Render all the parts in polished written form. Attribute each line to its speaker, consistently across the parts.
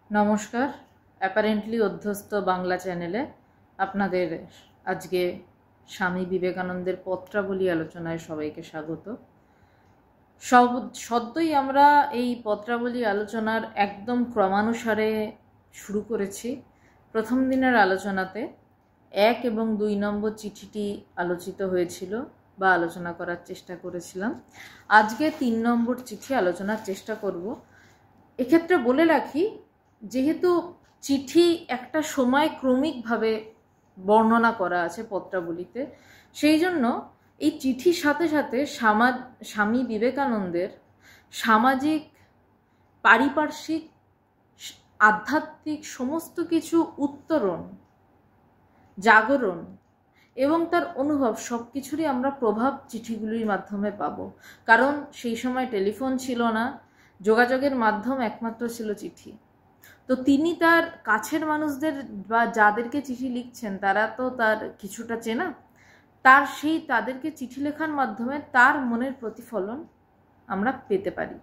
Speaker 1: নমস্কার। অ্যাপারেন্টলি অধ্যস্ত বাংলা চ্যানেলে আপনাদের আজকে স্বামী বিবেকানন্দের পত্রাবলী আলোচনায় সবাইকে স্বাগত। সদ্যই আমরা এই পত্রাবলী আলোচনার একদম ক্রমানুসারে শুরু করেছি। প্রথম দিনের আলোচনাতে 1 এবং 2 নম্বর চিঠিটি আলোচিত হয়েছিল বা আলোচনা করার চেষ্টা করেছিলাম। আজকে 3 নম্বর চিঠি আলোচনার চেষ্টা করব। এক্ষেত্রে বলে রাখি, যেহেতু চিঠি একটা সময় ক্রমিকভাবে বর্ণনা করা আছে পত্রাবলীতে, সেই জন্য এই চিঠির সাথে সাথে স্বামী বিবেকানন্দের সামাজিক, পারিপার্শ্বিক, আধ্যাত্মিক সমস্ত কিছু উত্তরণ, জাগরণ এবং তার অনুভব সব কিছুরই আমরা প্রভাব চিঠিগুলির মাধ্যমে পাব। কারণ সেই সময় টেলিফোন ছিল না, যোগাযোগের মাধ্যম একমাত্র ছিল চিঠি। তো তিনি তার কাছের মানুষদের বা যাদেরকে চিঠি লিখছেন তারা তো তার কিছুটা চেনা, তাদেরকে চিঠি লেখার মাধ্যমে তার মনের প্রতিফলন আমরা পেতে পারি।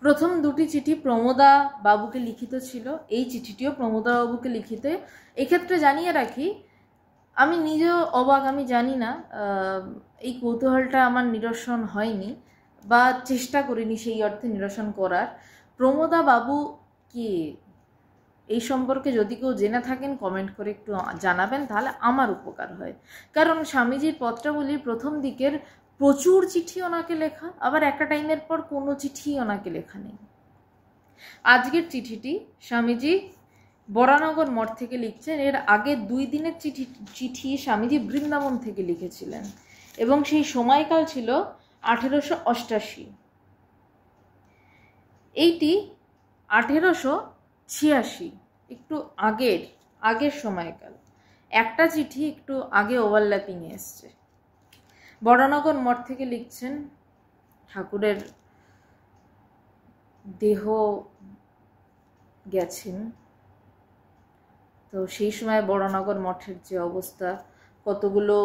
Speaker 1: প্রথম দুটি চিঠি প্রমোদা বাবুকে লিখিত ছিল, এই চিঠিটিও প্রমোদা বাবুকে লিখিত। এক্ষেত্রে জানিয়ে রাখি, আমি নিজেও অবাক, আমি জানি না, এই কৌতূহলটা আমার নিরসন হয়নি বা চেষ্টা করিনি সেই অর্থে নিরসন করার। প্রমোদা বাবু কে, এই সম্পর্কে যদি কেউ জেনে থাকেন কমেন্ট করে একটু জানাবেন, তাহলে আমার উপকার হয়। কারণ স্বামীজির পত্রাবলীর প্রথম দিকের প্রচুর চিঠি ওনাকে লেখা, আবার একটা টাইমের পর কোনো চিঠি ওনাকে লেখা নেই। আজকের চিঠিটি স্বামীজি বরানগর মঠ থেকে লিখছেন। এর আগে 2 দিনের চিঠি স্বামীজি বৃন্দাবন থেকে লিখেছিলেন এবং সেই সময়কাল ছিল 1888। এইটি 1886, একটু আগের সময়কাল। একটা চিঠি একটু আগে ওভারল্যাপিং এসছে। বরানগর মঠ থেকে লিখছেন, ঠাকুরের দেহ গেছেন। তো সেই সময় বরানগর মঠের যে অবস্থা, কতগুলো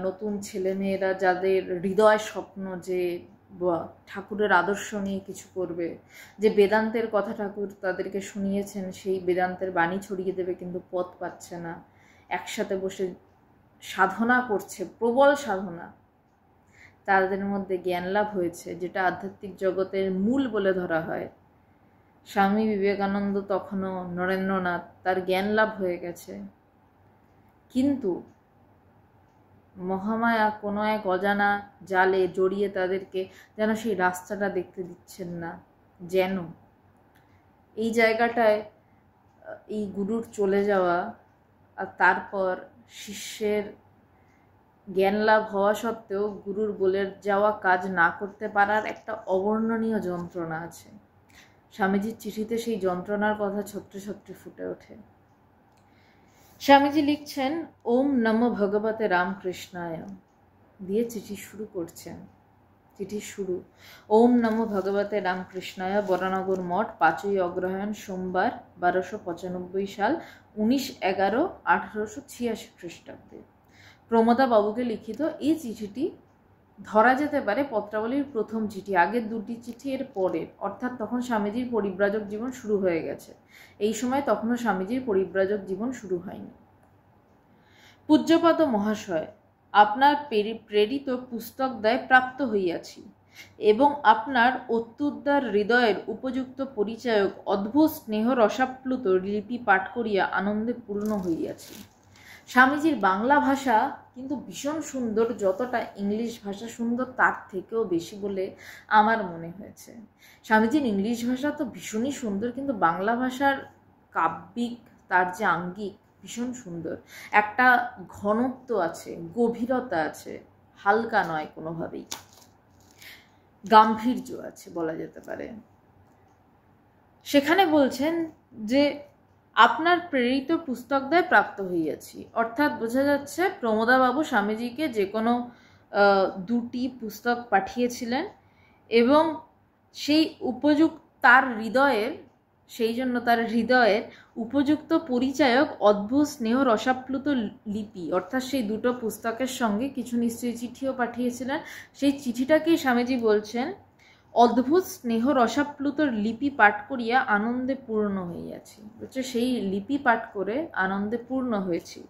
Speaker 1: নতুন ছেলেমেয়েরা যাদের হৃদয় স্বপ্ন যে ঠাকুরের আদর্শ নিয়ে কিছু করবে, যে বেদান্তের কথা ঠাকুর তাদেরকে শুনিয়েছেন, সেই বেদান্তের বাণী ছড়িয়ে দেবে, কিন্তু পথ পাচ্ছে না, একসাথে বসে সাধনা করছে, প্রবল সাধনা, তাদের মধ্যে জ্ঞান লাভ হয়েছে, যেটা আধ্যাত্মিক জগতের মূল বলে ধরা হয়। স্বামী বিবেকানন্দ তখনও নরেন্দ্রনাথ, তার জ্ঞান লাভ হয়ে গেছে, কিন্তু মহামায়া কোনো এক অজানা জালে জড়িয়ে তাদেরকে যেন সেই রাস্তাটা দেখতে দিচ্ছেন না। যেন এই জায়গাটায় এই গুরুর চলে যাওয়া আর তারপর শিষ্যের জ্ঞান লাভ হওয়া সত্ত্বেও গুরুর বলে যাওয়া কাজ না করতে পারার একটা অবর্ণনীয় যন্ত্রণা আছে। স্বামীজির চিঠিতে সেই যন্ত্রণার কথা ছত্রে ছত্রে ফুটে ওঠে। স্বামীজি লিখছেন, ওম নমো ভগবতে রামকৃষ্ণায় দিয়ে চিঠি শুরু করছেন। চিঠির শুরু, ওম নমো ভগবতে রামকৃষ্ণায়, বরানগর মঠ, 5ই অগ্রহায়ণ, সোমবার, 1295 সাল, 19/11/1886 খ্রিস্টাব্দে। প্রমোদা বাবুকে লিখিত এই চিঠিটি ধরা যেতে পারে পত্রাবলীর প্রথম চিঠি। আগের 2টি চিঠি এর পরের, অর্থাৎ তখন স্বামীজির পরিব্রাজক জীবন শুরু হয়ে গেছে। এই সময় তখনও স্বামীজির পরিব্রাজক জীবন শুরু হয়নি। পূজ্যপাদ মহাশয়, আপনার প্রেরিত পুস্তকদ্বয় প্রাপ্ত হইয়াছি এবং আপনার অত্যুদার হৃদয়ের উপযুক্ত পরিচায়ক অদ্ভুত স্নেহ রসাপ্লুত লিপি পাঠ করিয়া আনন্দে পূর্ণ হইয়াছি। স্বামীজির বাংলা ভাষা কিন্তু ভীষণ সুন্দর, যতটা ইংলিশ ভাষা সুন্দর তার থেকেও বেশি বলে আমার মনে হয়েছে। স্বামীজির ইংলিশ ভাষা তো ভীষণই সুন্দর, কিন্তু বাংলা ভাষার কাব্যিক, তার যে আঙ্গিক ভীষণ সুন্দর, একটা ঘনত্ব আছে, গভীরতা আছে, হালকা নয় কোনোভাবেই, গাম্ভীর্য আছে বলা যেতে পারে। সেখানে বলছেন যে আপনার প্রেরিত পুস্তকদ্বয় প্রাপ্ত হইয়াছি, অর্থাৎ বোঝা যাচ্ছে প্রমোদাবাবু স্বামীজিকে যে কোনো 2টি পুস্তক পাঠিয়েছিলেন এবং সেই তার হৃদয়ের উপযুক্ত পরিচায়ক অদ্ভুত স্নেহ রসাপ্লুত লিপি, অর্থাৎ সেই 2টো পুস্তকের সঙ্গে কিছু নিশ্চয়ই চিঠিও পাঠিয়েছিলেন। সেই চিঠিটাকেই স্বামীজি বলছেন অদ্ভুত স্নেহ রসাপ্লুত লিপি পাঠ করিয়া আনন্দে পূর্ণ হইয়াছি। বলছে সেই লিপি পাঠ করে আনন্দে পূর্ণ হয়েছি।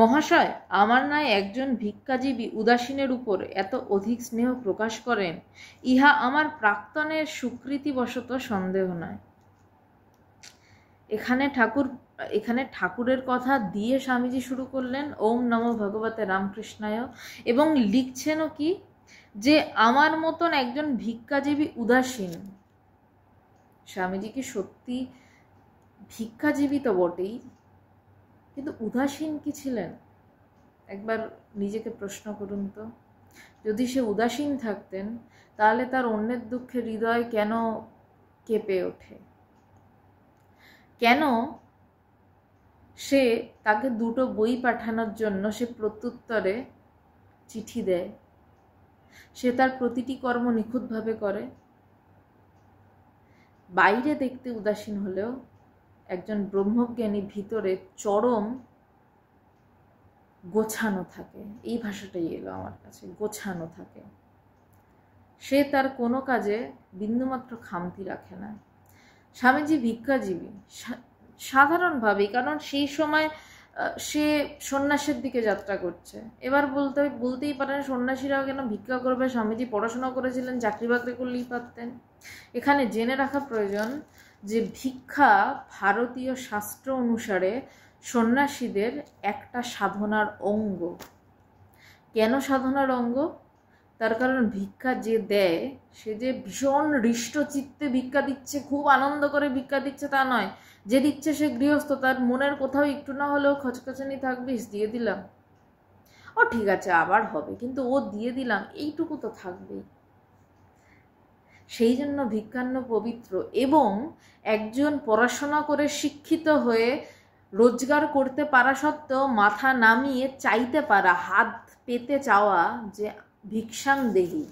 Speaker 1: মহাশয়, আমার নয় একজন ভিক্ষাজীবী উদাসীনের উপর এত অধিক স্নেহ প্রকাশ করেন, ইহা আমার প্রাক্তনের স্বীকৃতিবশত সন্দেহ নয়। এখানে ঠাকুরের কথা দিয়ে স্বামীজি শুরু করলেন ওম নমো ভগবতে রামকৃষ্ণায়, এবং লিখছেনও কি যে আমার মতন একজন ভিক্ষাজীবী উদাসীন। স্বামীজি কি সত্যি ভিক্ষাজীবী তো বটেই, কিন্তু উদাসীন কি ছিলেন? একবার নিজেকে প্রশ্ন করুন তো। যদি সে উদাসীন থাকতেন তাহলে তার অন্যের দুঃখে হৃদয় কেন কেঁপে ওঠে? কেন সে তাকে দুটো বই পাঠানোর জন্য সে প্রত্যুত্তরে চিঠি দেয়? সে তার প্রতিটি কর্ম নিখুঁতভাবে করে। বাইরে দেখতে উদাসীন হলেও একজন ব্রহ্মজ্ঞানী ভিতরে চরম গোছানো থাকে। এই ভাষাটাই এলো আমার কাছে, গোছানো থাকে। সে তার কোনো কাজে বিন্দুমাত্র খামতি রাখে না। স্বামীজি ভিক্ষাজীবী সাধারণভাবেই, কারণ সেই সময় সে সন্ন্যাসের দিকে যাত্রা করছে। এবার বলতেই পারেন সন্ন্যাসীরাও কেন ভিক্ষা করবে? স্বামীজি পড়াশোনা করেছিলেন, চাকরি বাকরি করলেই পারতেন। এখানে জেনে রাখা প্রয়োজন যে ভিক্ষা ভারতীয় শাস্ত্র অনুসারে সন্ন্যাসীদের একটা সাধনার অঙ্গ। কেন সাধনার অঙ্গ? তার কারণ ভিক্ষা যে দেয় সে যে ভীষণ হৃষ্টচিত্তে ভিক্ষা দিচ্ছে, খুব আনন্দ করে ভিক্ষা দিচ্ছে তা নয়। যে দিচ্ছে সে গৃহস্থ, তার মনের কোথাও একটু না হলেও খচখচানি থাকবে, দিয়ে দিলাম, ও ঠিক আছে আবার হবে, কিন্তু ও দিয়ে দিলাম এইটুকু তো থাকবেই। সেই জন্য ভিক্ষান্ন পবিত্র। এবং একজন পড়াশোনা করে শিক্ষিত হয়ে রোজগার করতে পারা সত্ত্বেও মাথা নামিয়ে চাইতে পারা, হাত পেতে চাওয়া যে ভিক্ষাং দেহি।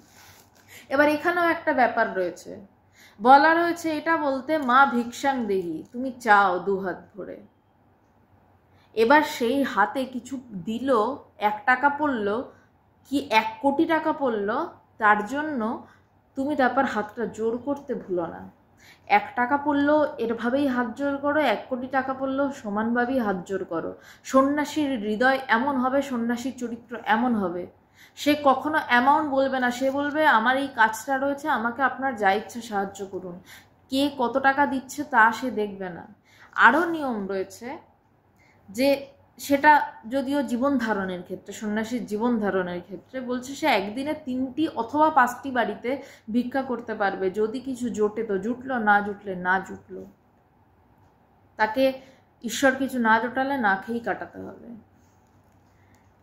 Speaker 1: এবার এখানেও একটা ব্যাপার রয়েছে, বলা রয়েছে এটা বলতে মা ভিক্ষাং দেহি, তুমি চাও দুহাত ভরে। এবার সেই হাতে কিছু দিল, 1 টাকা পড়লো কি 1 কোটি টাকা পড়লো, তার জন্য তুমি তারপর হাতটা জোর করতে ভুলো না। 1 টাকা পড়লো এরভাবেই হাত জোর করো, 1 কোটি টাকা পড়লো সমানভাবেই হাত জোর করো। সন্ন্যাসীর হৃদয় এমন হবে, সন্ন্যাসীর চরিত্র এমন হবে, সে কখনো অ্যামাউন্ট বলবে না। সে বলবে আমার এই কাজটা রয়েছে, আমাকে আপনার যা ইচ্ছা সাহায্য করুন। কে কত টাকা দিচ্ছে তা সে দেখবে না। আরও নিয়ম রয়েছে যে সেটা যদিও জীবন ধারণের ক্ষেত্রে, সন্ন্যাসীর জীবন ধারণের ক্ষেত্রে বলছে সে একদিনে 3টি অথবা 5টি বাড়িতে ভিক্ষা করতে পারবে। যদি কিছু জোটে তো জুটলো, না জুটলে না জুটলো। তাকে ঈশ্বর কিছু না জোটালে না খেয়েই কাটাতে হবে।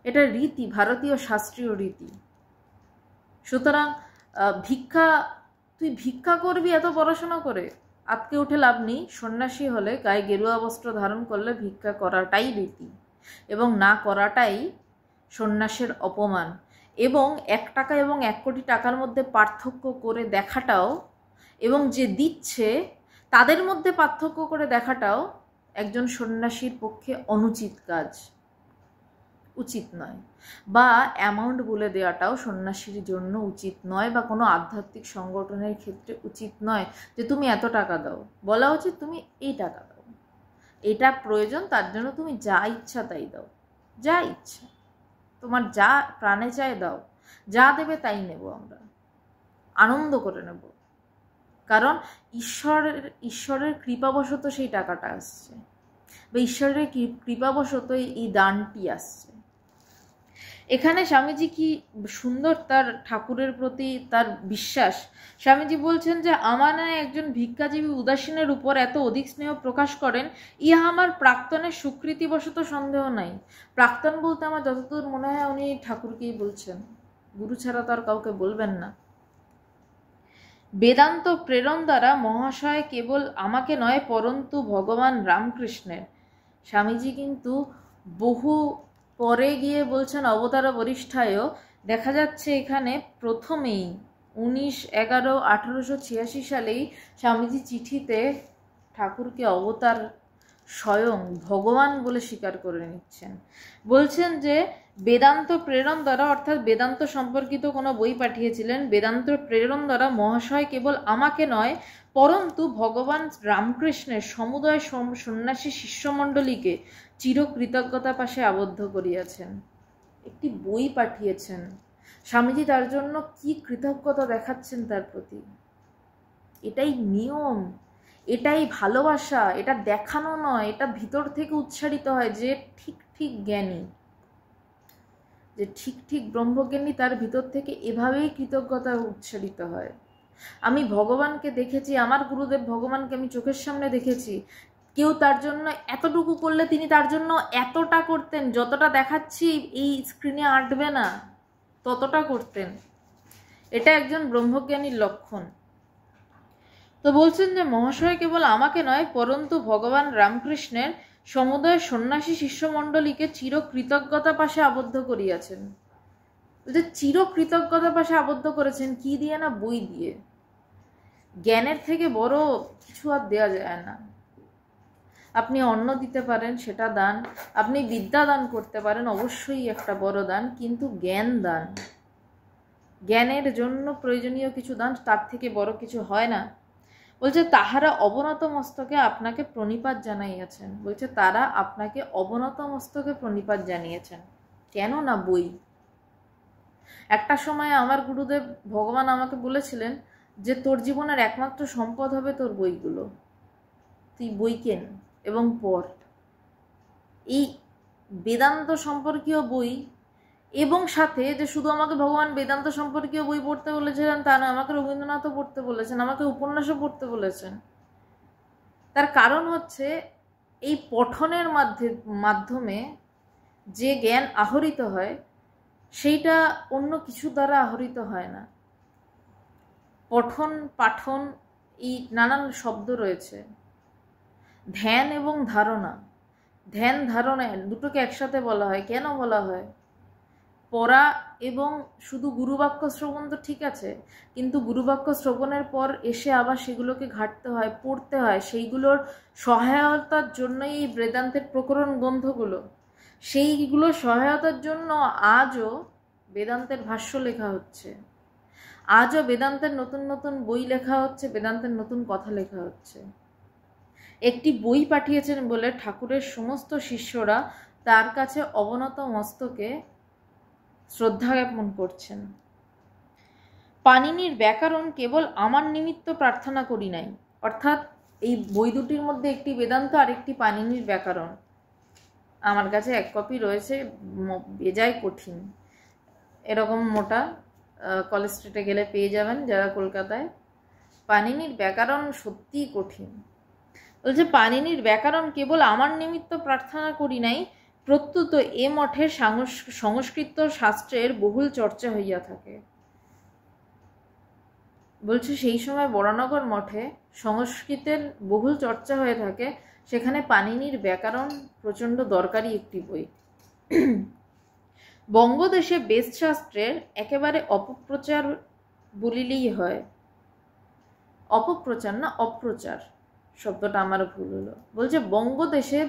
Speaker 1: এটা রীতি, ভারতীয় শাস্ত্রীয় রীতি। সুতরাং তুই ভিক্ষা করবি এত পড়াশোনা করে, আজকে উঠে লাভ নেই। সন্ন্যাসী হলে গায়ে গেরুয়া বস্ত্র ধারণ করলে ভিক্ষা করাটাই রীতি, এবং না করাটাই সন্ন্যাসের অপমান। এবং 1 টাকা এবং 1 কোটি টাকার মধ্যে পার্থক্য করে দেখাটাও, এবং যে দিচ্ছে তাদের মধ্যে পার্থক্য করে দেখাটাও একজন সন্ন্যাসীর পক্ষে অনুচিত কাজ, উচিত নয়। বা অ্যামাউন্ট বলে দেওয়াটাও সন্ন্যাসীর জন্য উচিত নয়, বা কোনো আধ্যাত্মিক সংগঠনের ক্ষেত্রে উচিত নয় যে তুমি এত টাকা দাও। বলা উচিত তুমি এই টাকা দাও, এটা প্রয়োজন, তার জন্য তুমি যা ইচ্ছা তাই দাও, যা ইচ্ছা তোমার যা প্রাণে চায় দাও, যা দেবে তাই নেব, আমরা আনন্দ করে নেব। কারণ ঈশ্বরের কৃপাবশত সেই টাকাটা আসছে, বা ঈশ্বরের কৃপাবশত এই দানটি আসছে। এখানে স্বামীজি কি সুন্দর তার ঠাকুরের প্রতি তার বিশ্বাস। স্বামীজি বলছেন যে আমার নয় একজন ভিক্ষাজীবী উদাসীনের উপর এত অধিক স্নেহ প্রকাশ করেন, ইহা আমার প্রাক্তনের স্বীকৃতিবশত সন্দেহ নাই। প্রাক্তন বলতে আমার যতদূর মনে হয় উনি ঠাকুরকেই বলছেন, গুরু ছাড়া তো আর কাউকে বলবেন না। বেদান্ত প্রেরণ দ্বারা মহাশয় কেবল আমাকে নয় পরন্তু ভগবান রামকৃষ্ণের। স্বামীজি কিন্তু বহু পরে গিয়ে বলছেন অবতার বরিষ্ঠায়ও। দেখা যাচ্ছে এখানে প্রথমেই 19/11/1886 সালেই স্বামীজি চিঠিতে ঠাকুরকে অবতার স্বয়ং ভগবান বলে স্বীকার করে নিচ্ছেন। বলছেন যে বেদান্ত প্রেরণ দ্বারা, অর্থাৎ বেদান্ত সম্পর্কিত কোনো বই পাঠিয়েছিলেন, বেদান্ত প্রেরণ দ্বারা মহাশয় কেবল আমাকে নয় পরন্তু ভগবান রামকৃষ্ণের সমুদয় সন্ন্যাসী শিষ্যমণ্ডলীকে চিরকৃতজ্ঞতা পাশে আবদ্ধ করিয়াছেন। একটি বই পাঠিয়েছেন, স্বামীজি তার জন্য কি কৃতজ্ঞতা দেখাচ্ছেন তার প্রতি। এটাই নিয়ম, এটাই ভালোবাসা, এটা দেখানো নয়, এটা ভিতর থেকে উচ্চারিত হয়। যে ঠিক ঠিক জ্ঞানী, যে ঠিক ঠিক ব্রহ্মজ্ঞানী, তার ভিতর থেকে এভাবেই কৃতজ্ঞতা উচ্চারিত হয়। আমি ভগবানকে দেখেছি, আমার গুরুদেব ভগবানকে আমি চোখের সামনে দেখেছি, কেউ তার জন্য এতটুকু করলে তিনি তার জন্য এতটা করতেন, যতটা দেখাচ্ছি এই স্ক্রিনে আঁটবে না ততটা করতেন। এটা একজন ব্রহ্মজ্ঞানীর লক্ষণ। তো বলছেন যে মহাশয় কেবল আমাকে নয় পরন্তু ভগবান রামকৃষ্ণের সমুদয় সন্ন্যাসী শিষ্যমণ্ডলীকে চিরকৃতজ্ঞতা পাশে আবদ্ধ করিয়াছেন। বলছে চিরকৃতজ্ঞতা পাশে আবদ্ধ করেছেন কি দিয়ে? না, বই দিয়ে। জ্ঞানের থেকে বড় কিছু আর দেওয়া যায় না। আপনি অন্ন দিতে পারেন, সেটা দান। আপনি বিদ্যা দান করতে পারেন, অবশ্যই একটা বড় দান। কিন্তু জ্ঞান দান, জ্ঞানের জন্য প্রয়োজনীয় কিছু দান, তার থেকে বড় কিছু হয় না। বলছে তাহারা অবনত মস্তকে আপনাকে প্রণিপাত জানাইয়াছেন। বলছে তারা আপনাকে অবনত মস্তকে প্রণিপাত জানিয়েছেন। কেন না বই। একটা সময় আমার গুরুদেব ভগবান আমাকে বলেছিলেন যে তোর জীবনের একমাত্র সম্পদ হবে তোর বইগুলো, তুই বই কেন এবং পড়। এই বেদান্ত সম্পর্কীয় বই, এবং সাথে যে শুধু আমাকে ভগবান বেদান্ত সম্পর্কীয় বই পড়তে বলেছিলেন তা না, আমাকে রবীন্দ্রনাথও পড়তে বলেছেন, আমাকে উপন্যাসও পড়তে বলেছেন। তার কারণ হচ্ছে এই পঠনের মাধ্যমে যে জ্ঞান আহরিত হয় সেইটা অন্য কিছু দ্বারা আহরিত হয় না। পঠন পাঠন এই নানান শব্দ রয়েছে। ধ্যান এবং ধারণা, ধ্যান ধারণা দুটোকে একসাথে বলা হয়। কেন বলা হয়? পড়া এবং শুধু গুরুবাক্য শ্রবণ তো ঠিক আছে, কিন্তু গুরুবাক্য শ্রবণের পর এসে আবার সেগুলোকে ঘাটতে হয়, পড়তে হয়। সেইগুলোর সহায়তার জন্যই এই বেদান্তের প্রকরণ গ্রন্থগুলো, সেইগুলো সহায়তার জন্য আজও বেদান্তের ভাষ্য লেখা হচ্ছে, আজও বেদান্তের নতুন নতুন বই লেখা হচ্ছে, বেদান্তের নতুন কথা লেখা হচ্ছে। একটি বই পাঠিয়েছেন বলে ঠাকুরের সমস্ত শিষ্যরা তার কাছে অবনত মস্তকে শ্রদ্ধা জ্ঞাপন করছেন। পাণিনির ব্যাকরণ কেবল আমার নিমিত্ত প্রার্থনা করি নাই। অর্থাৎ এই বই দুটির মধ্যে একটি বেদান্ত আর একটি পাণিনির ব্যাকরণ। আমার কাছে এক কপি রয়েছে, বেজায় কঠিন, এরকম মোটা, কলেজ স্ট্রিটে গেলে পেয়ে যাবেন যারা কলকাতায়। পাণিনির ব্যাকরণ সত্যিই কঠিন। বলছে পাণিনির ব্যাকরণ কেবল আমার নিমিত্ত প্রার্থনা করি নাই, প্রত্যুত এ মঠে সংস্কৃত শাস্ত্রের বহুল চর্চা হইয়া থাকে। বলছে সেই সময় বরানগর মঠে সংস্কৃতের বহুল চর্চা হয়ে থাকে, সেখানে পাণিনির ব্যাকরণ প্রচণ্ড দরকারি একটি বই। বঙ্গদেশে বেদশাস্ত্রের একেবারে অপপ্রচার বলিলেই হয়। অপপ্রচার না, অপ্রচার শব্দটা আমার ভুল হলো। বলছে বঙ্গদেশে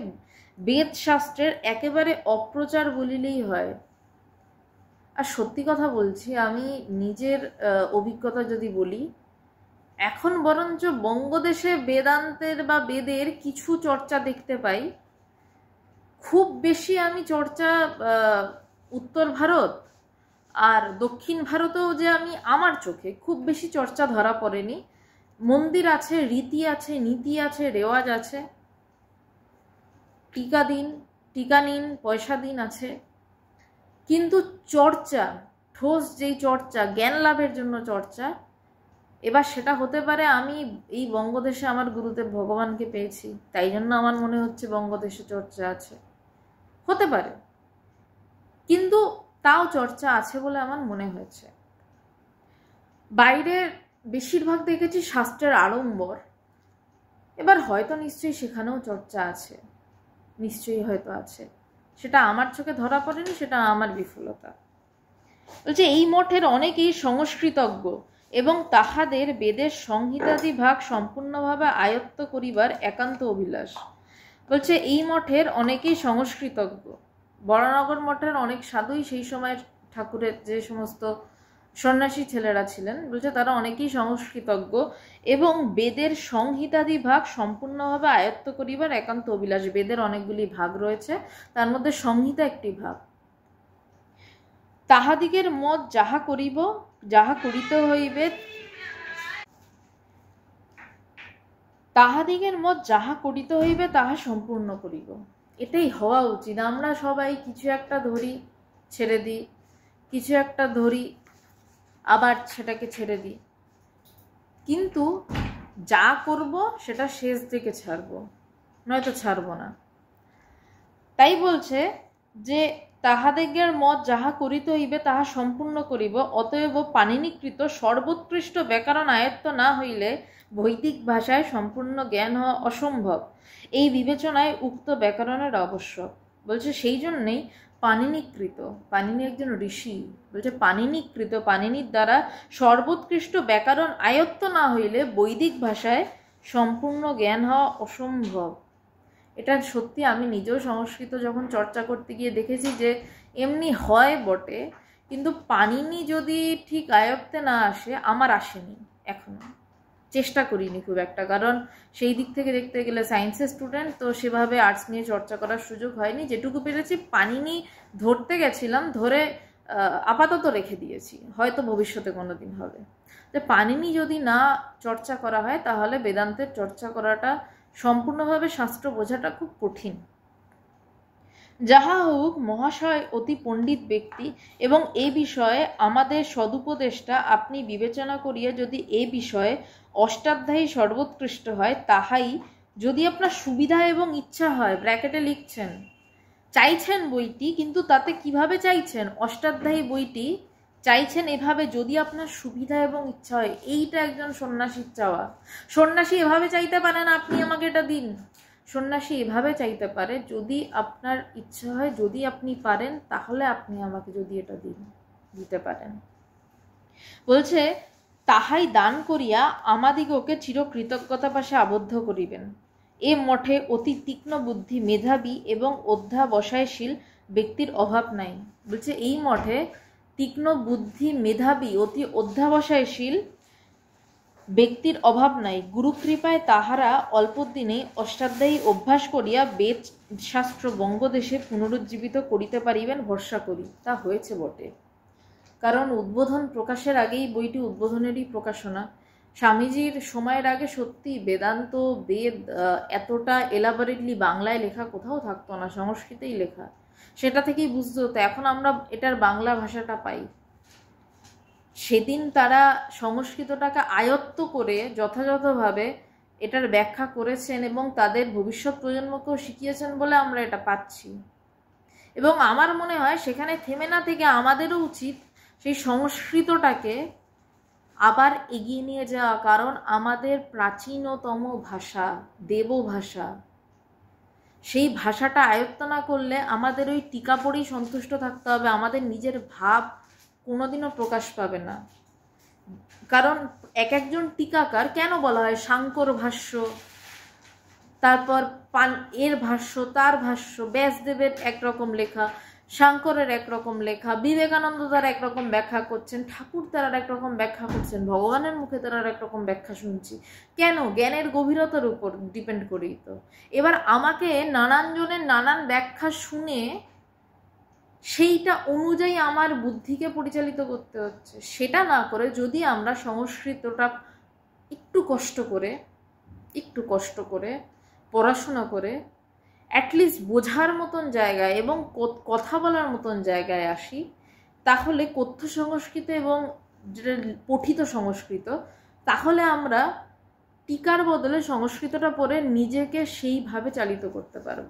Speaker 1: বেদশাস্ত্রের একেবারে অপ্রচার বলিলেই হয়। আর সত্যি কথা বলছি, আমি নিজের অভিজ্ঞতা যদি বলি, এখন বরঞ্চ বঙ্গদেশে বেদান্তের বা বেদের কিছু চর্চা দেখতে পাই। খুব বেশি আমি চর্চা উত্তর ভারত আর দক্ষিণ ভারতেও যে আমি আমার চোখে খুব বেশি চর্চা ধরা পড়েনি। মন্দির আছে, রীতি আছে, নীতি আছে, রেওয়াজ আছে, টিকা দিন, টিকা নিন, পয়সা দিন আছে, কিন্তু চর্চা, ঠোস যেই চর্চা, জ্ঞান লাভের জন্য চর্চা, এবার সেটা হতে পারে আমি এই বঙ্গদেশে আমার গুরুদেব ভগবানকে পেয়েছি, তাই জন্য আমার মনে হচ্ছে বঙ্গদেশে চর্চা আছে, হতে পারে, কিন্তু তাও চর্চা আছে বলে আমার মনে হয়েছে। বাইরে বেশিরভাগ দেখেছি শাস্ত্রের আড়ম্বর, এবার হয়তো নিশ্চয়ই সেখানেও চর্চা আছে, নিশ্চয়ই হয়তো আছে, সেটা আমার চোখে ধরা পড়েনি, সেটা আমার বিফলতা। বলছে এই মঠের অনেকেই সংস্কৃতজ্ঞ এবং তাহাদের বেদের সংহিতাদি ভাগ সম্পূর্ণভাবে আয়ত্ত করিবার একান্ত অভিলাষ। বলছে এই মঠের অনেকেই সংস্কৃতজ্ঞ। বরানগর মঠের অনেক সাধুই সেই সময়ের ঠাকুরের যে সমস্ত সন্ন্যাসী ছেলেরা ছিলেন, বলছে তারা অনেকেই সংস্কৃতজ্ঞ এবং বেদের সংহিতাদি ভাগ সম্পূর্ণভাবে আয়ত্ত করিবার একান্ত অভিলাষ। বেদের অনেকগুলি ভাগ রয়েছে, তার মধ্যে সংহিতা একটি ভাগ। তাহাদিগের মত যাহা করিতে হইবে তাহাদিগের মত যাহা করিতে হইবে তাহা সম্পূর্ণ করিব। এটাই হওয়া উচিত। আমরা সবাই কিছু একটা ধরি, ছেড়ে দিই, কিছু একটা ধরি, আবার সেটাকে ছেড়ে দিই, কিন্তু যা করব সেটা শেষ দিকে ছাড়বো, নয়তো ছাড়বো না। তাই বলছে যে তাহাদিগের মত যাহা করিতে হইবে তাহা সম্পূর্ণ করিব। অতএব পাণিনিকৃত সর্বোৎকৃষ্ট ব্যাকরণ আয়ত্ত না হইলে বৈদিক ভাষায় সম্পূর্ণ জ্ঞান হওয়া অসম্ভব। এই বিবেচনায় উক্ত ব্যাকরণের আবশ্যক। বলছে সেই জন্যেই পাণিনিকৃত, পাণিনি একজন ঋষি, বলছে পাণিনিকৃত, পাণিনির দ্বারা সর্বোৎকৃষ্ট ব্যাকরণ আয়ত্ত না হইলে বৈদিক ভাষায় সম্পূর্ণ জ্ঞান হওয়া অসম্ভব। এটা সত্যি, আমি নিজেও সংস্কৃত যখন চর্চা করতে গিয়ে দেখেছি যে এমনি হয় বটে, কিন্তু পাণিনি যদি ঠিক আয়ত্তে না আসে, আমার আসেনি এখনো, চেষ্টা করিনি খুব একটা, কারণ সেই দিক থেকে দেখতে গেলে সায়েন্সের স্টুডেন্ট, তো সেভাবে আর্টস নিয়ে চর্চা করার সুযোগ হয়নি। যেটুকু পেরেছি পাণিনি ধরতে গেছিলাম, ধরে আপাতত রেখে দিয়েছি, হয়তো ভবিষ্যতে কোনো দিন হবে। তো পাণিনি যদি না চর্চা করা হয় তাহলে বেদান্তের চর্চা করাটা, সম্পূর্ণভাবে শাস্ত্র বোঝাটা খুব কঠিন। যাহা হোক, মহাশয় অতি পণ্ডিত ব্যক্তি এবং এ বিষয়ে আমাদের সদুপদেষ্টা, আপনি বিবেচনা করিয়া যদি এ বিষয়ে অষ্টাধ্যায়ী সর্বোৎকৃষ্ট হয়, তাহাই যদি আপনার সুবিধা এবং ইচ্ছা হয়, ব্র্যাকেটে লিখছেন, চাইছেন বইটি, কিন্তু তাতে কিভাবে চাইছেন, অষ্টাধ্যায়ী বইটি চাইছেন এভাবে, যদি আপনার সুবিধা এবং ইচ্ছা হয়। এইটা একজন সন্ন্যাসীর চাওয়া। সন্ন্যাসী এভাবে চাইতে পারে না আপনি আমাকে এটা দিন, সন্ন্যাসী এভাবে চাইতে পারে, যদি আপনার ইচ্ছা হয়, যদি আপনি পারেন, তাহলে আপনি আমাকে যদি এটা দিতে পারেন। বলছে তাহাই দান করিয়া আমাদিগকে চিরকৃতজ্ঞতা পাশে আবদ্ধ করিবেন। এ মঠে অতি তীক্ষ্ণ বুদ্ধি, মেধাবী এবং অধ্যাবসায়শীল ব্যক্তির অভাব নাই। বলছে এই মঠে তীক্ষ্ণ বুদ্ধি, মেধাবী, অতি অধ্যাবসায়শীল ব্যক্তির অভাব নাই। গুরুকৃপায় তাহারা অল্প দিনে অষ্টাধ্যায়ী অভ্যাস করিয়া বেদ শাস্ত্র বঙ্গদেশে পুনরুজ্জীবিত করিতে পারিবেন ভরসা করি। তা হয়েছে বটে, কারণ উদ্বোধন প্রকাশের আগেই বইটি উদ্বোধনেরই প্রকাশনা। স্বামীজির সময়ের আগে সত্যি বেদান্ত, বেদ এতটা এলাবোরেটলি বাংলায় লেখা কোথাও থাকতো না, সংস্কৃতেই লেখা, সেটা থেকেই বুঝতে হতো। এখন আমরা এটার বাংলা ভাষাটা পাই। সেদিন তারা সংস্কৃতটাকে আয়ত্ত করে যথাযথভাবে এটার ব্যাখ্যা করেছেন এবং তাদের ভবিষ্যৎ প্রজন্মকেও শিখিয়েছেন বলে আমরা এটা পাচ্ছি। এবং আমার মনে হয় সেখানে থেমে না থেকে আমাদেরও উচিত সেই সংস্কৃতটাকে আবার এগিয়ে নিয়ে যাওয়া, কারণ আমাদের প্রাচীনতম ভাষা, দেবভাষা, সেই ভাষাটা আয়ত্ত না করলে আমাদের ওই টিকা পড়েই সন্তুষ্ট থাকতে হবে, আমাদের নিজের ভাব কোনোদিনও প্রকাশ পাবে না। কারণ এক একজন টিকাকার, কেন বলা হয় শাঙ্কর ভাষ্য, তারপর এর ভাষ্য, তার ভাষ্য, ব্যাসদেবের একরকম লেখা, শাঙ্করের একরকম লেখা, বিবেকানন্দ তারা একরকম ব্যাখ্যা করছেন, ঠাকুর তারা একরকম ব্যাখ্যা করছেন, ভগবানের মুখে তারা একরকম ব্যাখ্যা শুনছি। কেন? জ্ঞানের গভীরতার উপর ডিপেন্ড করেই তো। এবার আমাকে নানান জনের নানান ব্যাখ্যা শুনে সেইটা অনুযায়ী আমার বুদ্ধিকে পরিচালিত করতে হচ্ছে। সেটা না করে যদি আমরা সংস্কৃতটা একটু কষ্ট করে পড়াশোনা করে অ্যাটলিস্ট বোঝার মতন জায়গায় এবং কথা বলার মতন জায়গায় আসি, তাহলে কথ্য সংস্কৃত এবং যেটা পঠিত সংস্কৃত, তাহলে আমরা টিকার বদলে সংস্কৃতটা পড়ে নিজেকে সেইভাবে চালিত করতে পারব।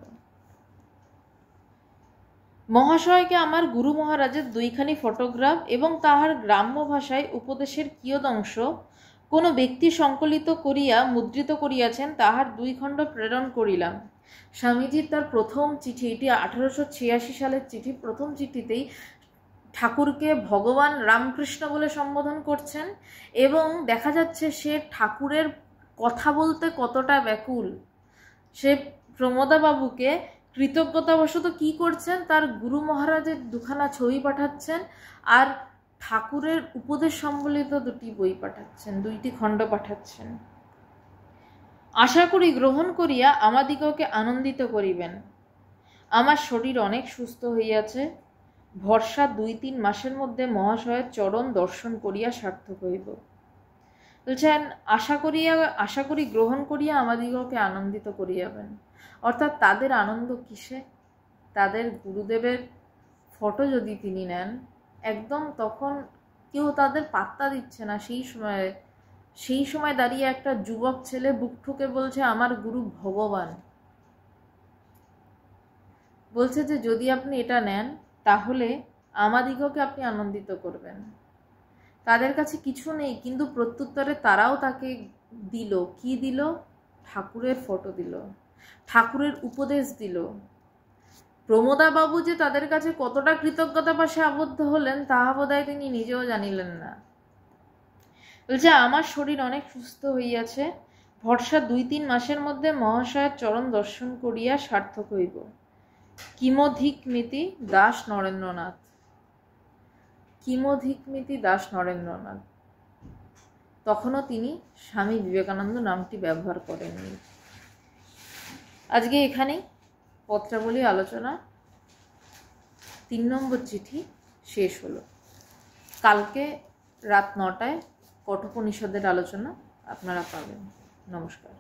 Speaker 1: মহাশয়কে আমার গুরু মহারাজের দুইখানি ফটোগ্রাফ এবং তাহার গ্রাম্য ভাষায় উপদেশের কিয়দংশ কোনো ব্যক্তি সংকলিত করিয়া মুদ্রিত করিয়াছেন, তাহার 2 খণ্ড প্রেরণ করিলাম। স্বামীজির তার প্রথম চিঠি, এটি 1886 সালের চিঠি, প্রথম চিঠিতেই ঠাকুরকে ভগবান রামকৃষ্ণ বলে সম্বোধন করছেন এবং দেখা যাচ্ছে সে ঠাকুরের কথা বলতে কতটা ব্যাকুল, সে প্রমোদা বাবুকে কৃতজ্ঞতাবশত কি করছেন, তার গুরু মহারাজের দুখানা ছবি পাঠাচ্ছেন আর ঠাকুরের উপদেশ সম্বলিত 2টি বই পাঠাচ্ছেন, 2টি খণ্ড পাঠাচ্ছেন। আশা করি গ্রহণ করিয়া আমাদিগকে আনন্দিত করিবেন। আমার শরীর অনেক সুস্থ হইয়াছে, ভরসা 2-3 মাসের মধ্যে মহাশয়ের চরণ দর্শন করিয়া সার্থক হইব। বলছেন আশা করি গ্রহণ করিয়া আমাদিগকে আনন্দিত করিয়াবেন। অর্থাৎ তাদের আনন্দ কিসে? তাদের গুরুদেবের ফটো যদি তিনি নেন, একদম তখন কেউ তাদের পাত্তা দিচ্ছে না। সেই সময় দাঁড়িয়ে একটা যুবক ছেলে বুক ঠুকে বলছে, আমার গুরু ভগবান। বলছে যে যদি আপনি এটা নেন তাহলে আমাদিগকে আপনি আনন্দিত করবেন। তাদের কাছে কিছু নেই, কিন্তু প্রত্যুত্তরে তারাও তাকে দিল। কি দিল? ঠাকুরের ফটো দিল, ঠাকুরের উপদেশ দিল। প্রমোদা বাবু যে তাদের কাছে কতটা কৃতজ্ঞতা পাশে আবদ্ধ হলেন তাহা বোধহয় তিনি নিজেও জানিলেন না। বলছে আমার শরীর অনেক সুস্থ হইয়াছে, ভরসা 2-3 মাসের মধ্যে মহাশয়ের চরণ দর্শন করিয়া সার্থক হইব। কিমধিকমিতি দাস নরেন্দ্রনাথ। কিমধিকমিতি দাস নরেন্দ্রনাথ। তখনও তিনি স্বামী বিবেকানন্দ নামটি ব্যবহার করেননি। আজকে এখানেই পত্রাবলী আলোচনা 3 নম্বর চিঠি শেষ হলো। কালকে রাত 9টায় কঠোপনিষদের আলোচনা আপনারা পাবেন। নমস্কার।